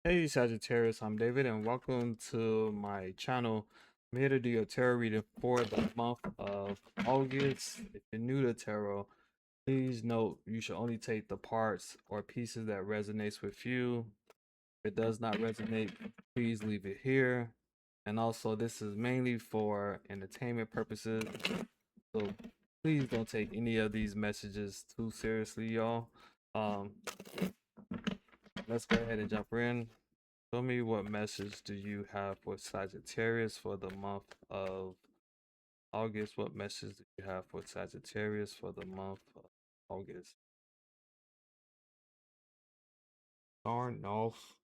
Hey Sagittarius, I'm David and welcome to my channel. I'm here to do your tarot reading for the month of August. If you're new to tarot, please note you should only take the parts or pieces that resonates with you. If it does not resonate, please leave it here. And also this is mainly for entertainment purposes. So please don't take any of these messages too seriously, y'all. Um, let's go ahead and jump in. Tell me, what message do you have for Sagittarius for the month of August? What message do you have for Sagittarius for the month of August? Starting off,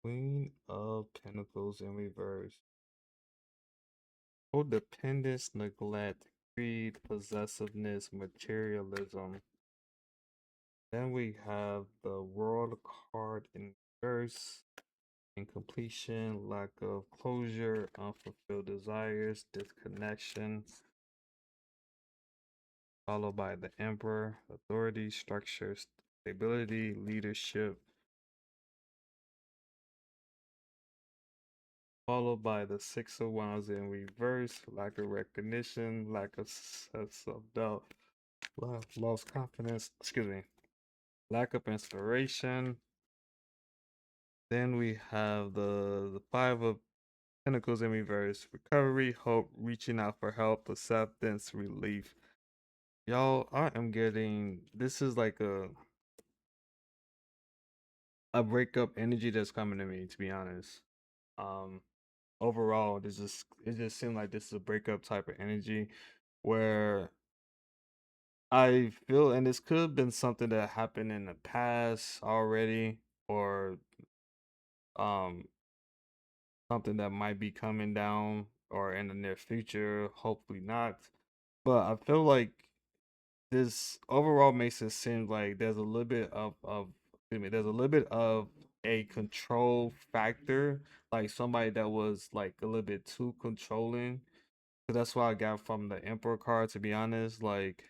Queen of Pentacles in reverse. Codependence, neglect, greed, possessiveness, materialism. Then we have the World card in reverse. Incompletion, lack of closure, unfulfilled desires, disconnection, followed by the Emperor, authority, structure, stability, leadership, followed by the Six of Wands in reverse, lack of recognition, lack of self-doubt, lost confidence, excuse me, lack of inspiration. Then we have the Five of Pentacles in reverse, recovery, hope, reaching out for help, acceptance, relief. Y'all, I am getting, this is like a breakup energy that's coming to me, to be honest. Um, Overall, it just seemed like this is a breakup type of energy where I feel, and this could have been something that happened in the past already, or um something that might be coming down or in the near future. Hopefully not, but I feel like this overall makes it seem like there's a little bit of excuse me, there's a little bit of a control factor, like somebody that was like a little bit too controlling. 'Cause that's what I got from the Emperor card, to be honest. Like,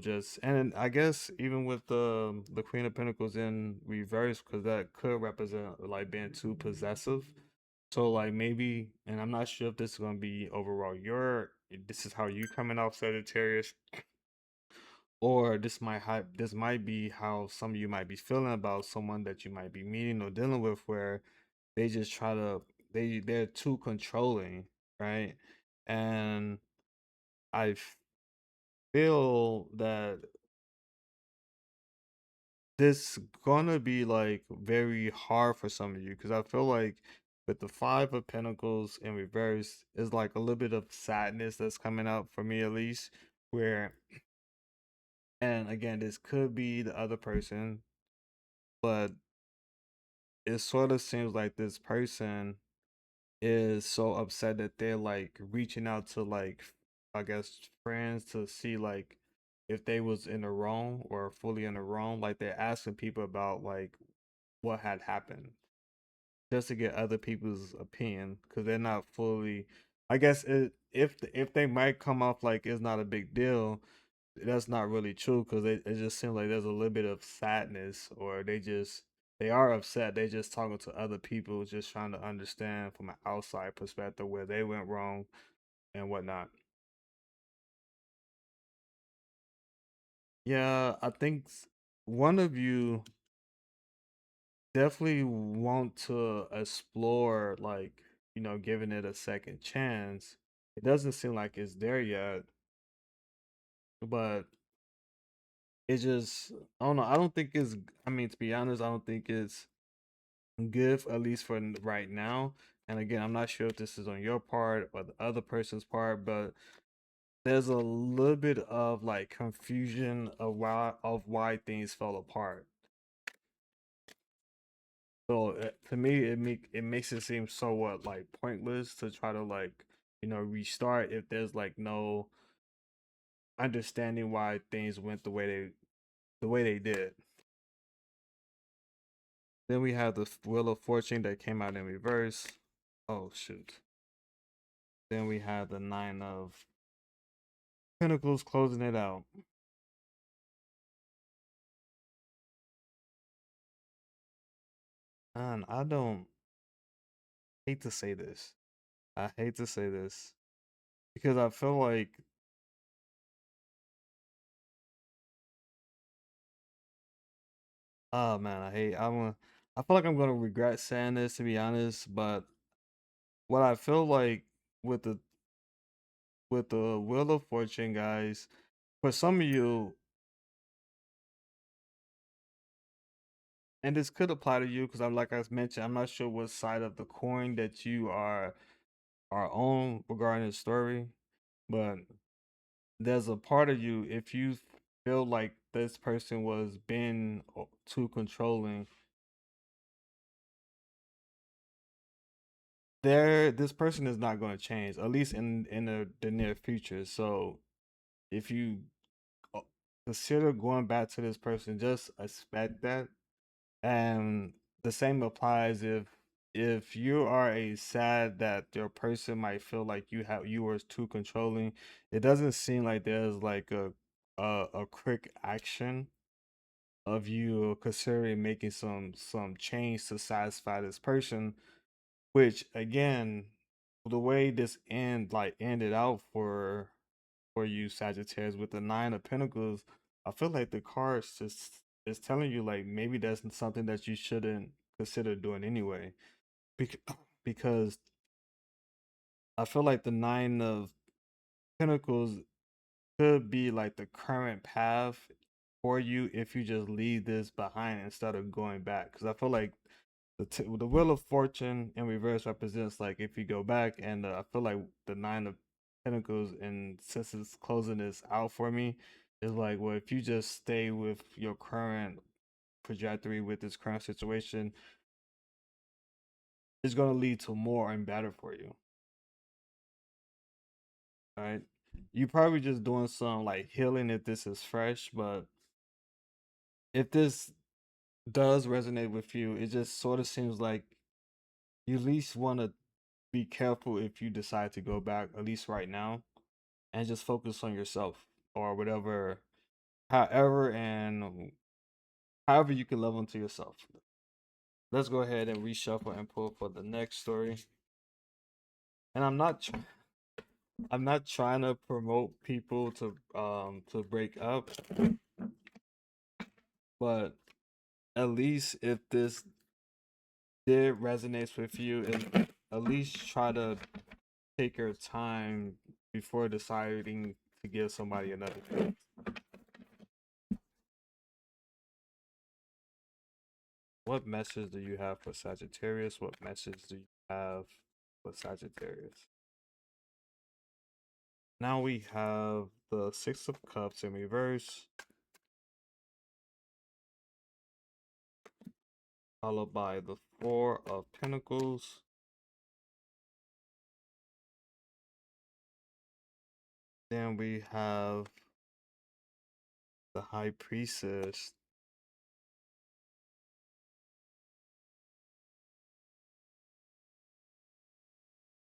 just, and I guess even with the Queen of Pentacles in reverse, because that could represent like being too possessive. So like maybe, and I'm not sure if this is gonna be overall this is how you coming off, Sagittarius, or this might be how some of you might be feeling about someone that you might be meeting or dealing with, where they just try to they're too controlling, right? And I feel that this gonna be like very hard for some of you, because I feel like with the Five of Pentacles in reverse is like a little bit of sadness that's coming out for me, at least, where, and again, this could be the other person, but it sort of seems like this person is so upset that they're like reaching out to, like, I guess, friends to see like if they was in the wrong or fully in the wrong. Like they're asking people about like what had happened, just to get other people's opinion, because they're not fully, I guess if they might come off like it's not a big deal, that's not really true, because it just seems like there's a little bit of sadness, or they are upset. They just talking to other people, just trying to understand from an outside perspective where they went wrong and whatnot. Yeah, I think one of you definitely want to explore, like, giving it a second chance. It doesn't seem like it's there yet, but it just, I don't know. I don't think it's, I mean, to be honest, I don't think it's good, at least for right now. And again, I'm not sure if this is on your part or the other person's part, but there's a little bit of like confusion of why things fell apart. So to me, it makes it seem somewhat like pointless to try to, like, restart if there's like no understanding why things went the way they did. Then we have the Wheel of Fortune that came out in reverse. Oh shoot. Then we have the Nine of Pentacles closing it out. Man, I don't hate to say this. I hate to say this because I feel like, oh man, I feel like I'm gonna regret saying this to be honest, but what I feel like with the with the Wheel of Fortune, guys, for some of you, and this could apply to you because I'm like I mentioned, I'm not sure what side of the coin that you are on regarding the story, but there's a part of you if you feel like this person was being too controlling, this person is not going to change at least in the near future. So if you uh, consider going back to this person, just expect that. And the same applies if you are a sad that your person might feel like you were too controlling. It doesn't seem like there's like a quick action of you considering making some change to satisfy this person. Which again, the way this ended out for you Sagittarius with the Nine of Pentacles, I feel like the cards just is telling you like maybe that's something that you shouldn't consider doing anyway. Because because I feel like the Nine of Pentacles could be like the current path for you if you just leave this behind instead of going back. Because I feel like the Wheel of Fortune in reverse represents like if you go back, and I feel like the Nine of Pentacles, and since it's closing this out for me, is like, well, if you just stay with your current trajectory with this current situation, it's gonna lead to more and better for you. Right? You probably just doing some like healing if this is fresh, but if this does resonate with you, it just sort of seems like you at least want to be careful if you decide to go back, at least right now, and just focus on yourself or whatever, however you can love onto yourself. Let's go ahead and reshuffle and pull for the next story. And I'm not trying to promote people to break up, but at least if this did resonates with you, and at least try to take your time before deciding to give somebody another chance. What message do you have for Sagittarius? What message do you have for Sagittarius? Now we have the Six of Cups in reverse, followed by the Four of Pentacles. Then we have the High Priestess.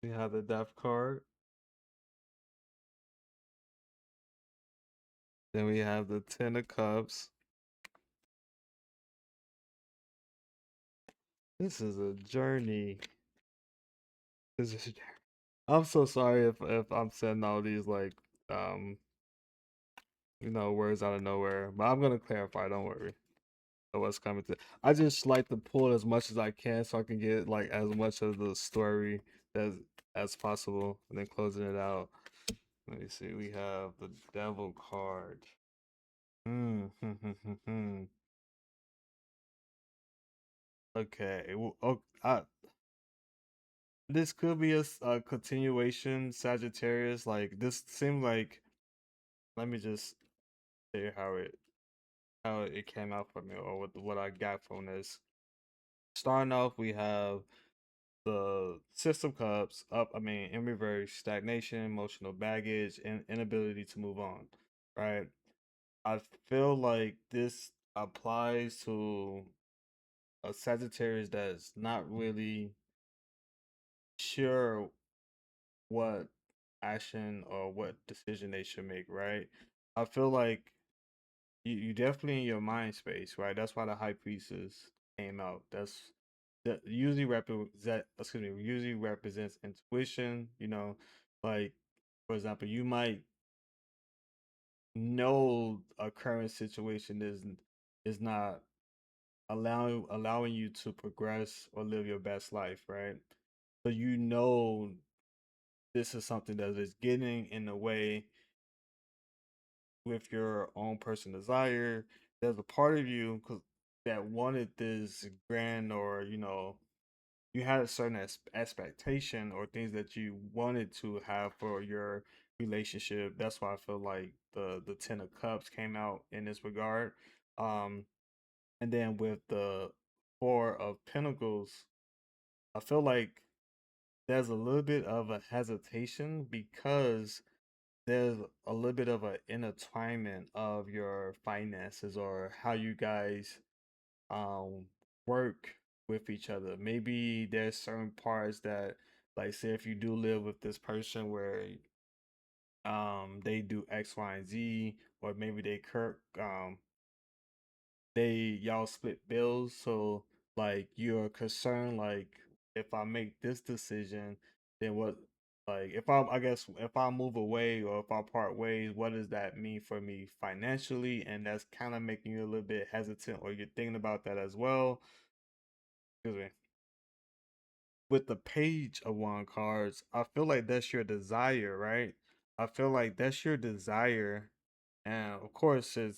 We have the Death card. Then we have the Ten of Cups. This is a journey. This is. I'm so sorry if I'm saying all these like um words out of nowhere, but I'm gonna clarify. Don't worry. Of what's coming to. I just like to pull as much as I can so I can get like as much of the story as as possible, and then closing it out. Let me see. We have the Devil card. Hmm. Okay. Well, oh, this could be a continuation, Sagittarius. Like this seemed like. Let me just say how it came out for me, or what I got from this. Starting off, we have the System Cups up, I mean, in reverse, stagnation, emotional baggage, and inability to move on, right? I feel like this applies to a Sagittarius that's not really sure what action or what decision they should make, right? I feel like you definitely in your mind space, right? That's why the High Priestess came out. that usually represents intuition. Like for example, you might know a current situation is not allowing you to progress or live your best life, right? So this is something that is getting in the way with your own personal desire. There's a part of you that wanted this grand, or you had a certain expectation or things that you wanted to have for your relationship. That's why I feel like the Ten of Cups came out in this regard. Um, and then with the Four of Pentacles, I feel like there's a little bit of a hesitation because there's a little bit of an intertwinement of your finances or how you guys um work with each other. Maybe there's certain parts that, like, say if you do live with this person where they do X, Y, and Z, or maybe y'all split bills. So like you're concerned, like, if I make this decision, then what, like, I guess if I move away or if I part ways, what does that mean for me financially? And that's kind of making you a little bit hesitant, or you're thinking about that as well. Excuse me. With the Page of Wand cards, I feel like that's your desire, right? I feel like that's your desire, and of course, I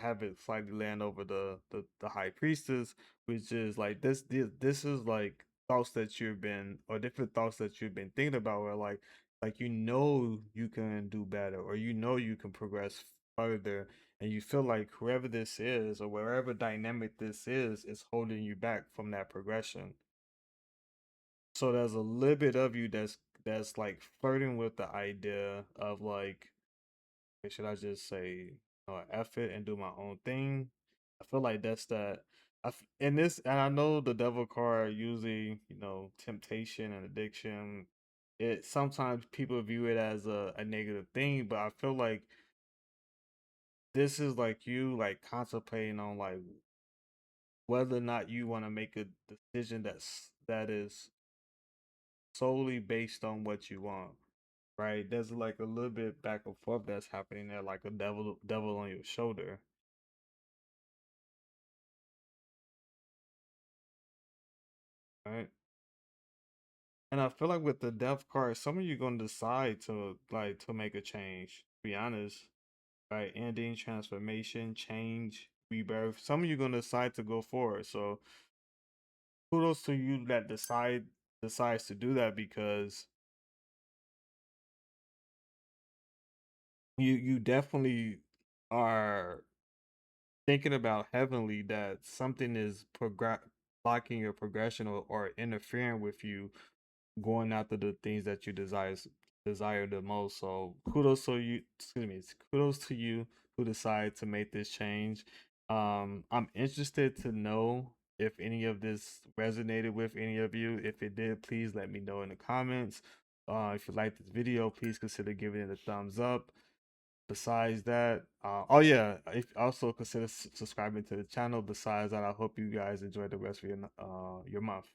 have it slightly land over the High Priestess, which is like this is like thoughts that you've been, or different thoughts that you've been thinking about, where like you can do better, or you can progress further, and you feel like whoever this is or wherever dynamic this is holding you back from that progression. So there's a little bit of you that's like flirting with the idea of like, okay, should I just say, F it and do my own thing? I feel like that's that. And I know the devil card usually, temptation and addiction. It sometimes people view it as a negative thing, but I feel like this is like you like contemplating on like whether or not you want to make a decision that is solely based on what you want, right? There's like a little bit back and forth that's happening there, like a devil on your shoulder, right? And I feel like with the death card, some of you gonna decide to make a change. To be honest, right? Ending, transformation, change, rebirth. Some of you gonna decide to go forward. So kudos to you that decides to do that, because you definitely are thinking about heavenly that something is blocking your progression, or interfering with you going after the things that you desire the most. So kudos to you who decide to make this change. I'm interested to know if any of this resonated with any of you. If it did, please let me know in the comments. If you like this video, please consider giving it a thumbs up. Besides that, oh yeah, if also consider subscribing to the channel. Besides that, I hope you guys enjoy the rest of your month.